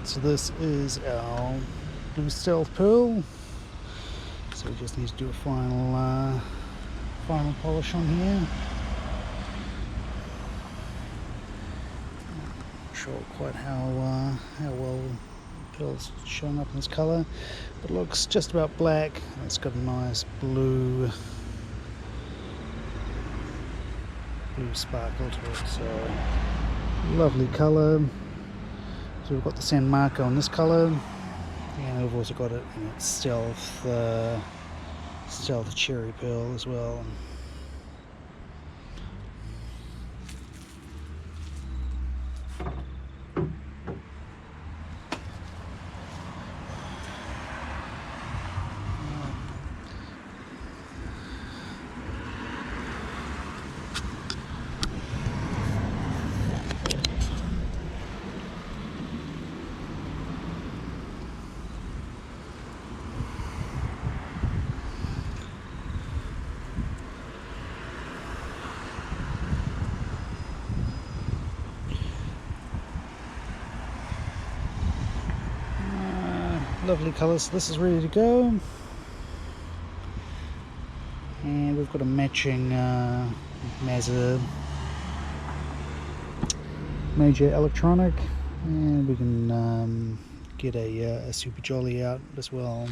Alright, so this is our blue stealth pearl. So we just need to do a final polish on here. Not sure quite how well the pearl's showing up in this colour, but it looks just about black. It's got a nice blue sparkle to it, so lovely colour. So we've got the San Marco in this colour, and we've also got it in its stealth cherry pearl as well. Lovely colours. So this is ready to go, and we've got a matching major electronic, and we can get a Super Jolly out as well.